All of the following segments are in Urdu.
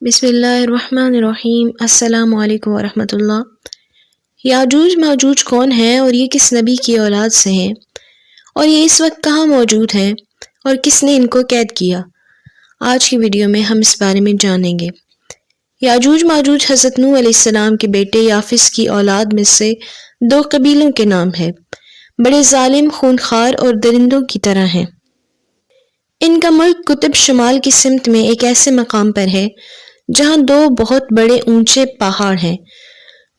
بسم اللہ الرحمن الرحیم۔ السلام علیکم ورحمۃ اللہ۔ یاجوج ماجوج کون ہیں اور یہ کس نبی کی اولاد سے ہیں، اور یہ اس وقت کہاں موجود ہیں، اور کس نے ان کو قید کیا؟ آج کی ویڈیو میں ہم اس بارے میں جانیں گے۔ یاجوج ماجوج حضرت نوح علیہ السلام کے بیٹے یافس کی اولاد میں سے دو قبیلوں کے نام ہیں، بڑے ظالم، خونخوار اور درندوں کی طرح ہیں۔ ان کا ملک قطب شمال کی سمت میں ایک ایسے مقام پر ہے جہاں دو بہت بڑے اونچے پہاڑ ہیں۔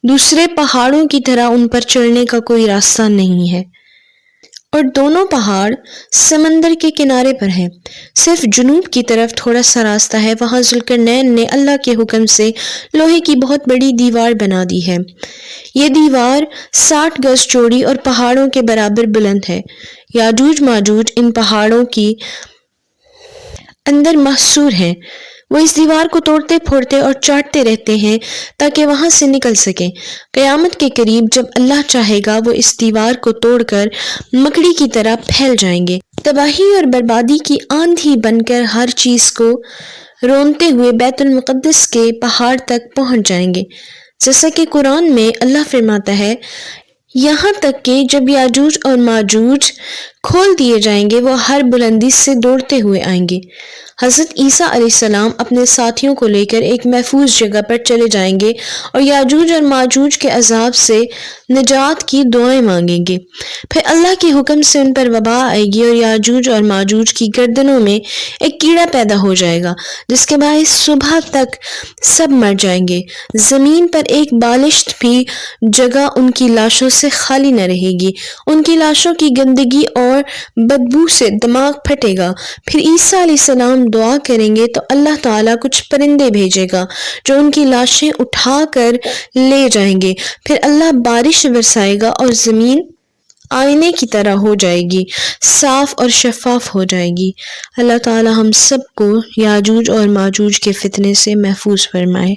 دوسرے پہاڑوں کی طرح ان پر چڑھنے کا کوئی راستہ نہیں ہے، اور دونوں پہاڑ سمندر کے کنارے پر ہیں۔ صرف جنوب کی طرف تھوڑا سا راستہ ہے، وہاں ذوالقرنین نے اللہ کے حکم سے لوہے کی بہت بڑی دیوار بنا دی ہے۔ یہ دیوار 60 گز چوڑی اور پہاڑوں کے برابر بلند ہے۔ یاجوج ماجوج ان پہاڑوں کی اندر محصور ہیں۔ وہ اس دیوار کو توڑتے پھوڑتے اور چاٹتے رہتے ہیں تاکہ وہاں سے نکل سکیں۔ قیامت کے قریب جب اللہ چاہے گا وہ اس دیوار کو توڑ کر مکڑی کی طرح پھیل جائیں گے، تباہی اور بربادی کی آندھی بن کر ہر چیز کو رونتے ہوئے بیت المقدس کے پہاڑ تک پہنچ جائیں گے، جیسا کہ قرآن میں اللہ فرماتا ہے، یہاں تک کہ جب یاجوج اور ماجوج کھول دیے جائیں گے وہ ہر بلندی سے دوڑتے ہوئے آئیں گے۔ حضرت عیسیٰ علیہ السلام اپنے ساتھیوں کو لے کر ایک محفوظ جگہ پر چلے جائیں گے اور یاجوج اور ماجوج کے عذاب سے نجات کی دعائیں مانگیں گے۔ پھر اللہ کے حکم سے ان پر وبا آئے گی اور یاجوج اور ماجوج کی گردنوں میں ایک کیڑا پیدا ہو جائے گا جس کے باعث صبح تک سب مر جائیں گے۔ زمین پر ایک بالشت بھی جگہ ان کی لاشوں سے خالی نہ رہے گی۔ ان کی لاشوں کی گندگی اور بدبو سے دماغ پھٹے گا۔ پھر عیسیٰ علیہ السلام دعا کریں گے تو اللہ تعالیٰ کچھ پرندے بھیجے گا جو ان کی لاشیں اٹھا کر لے جائیں گے۔ پھر اللہ بارش برسائے گا اور زمین آئینے کی طرح ہو جائے گی، صاف اور شفاف ہو جائے گی۔ اللہ تعالیٰ ہم سب کو یاجوج اور ماجوج کے فتنے سے محفوظ فرمائے۔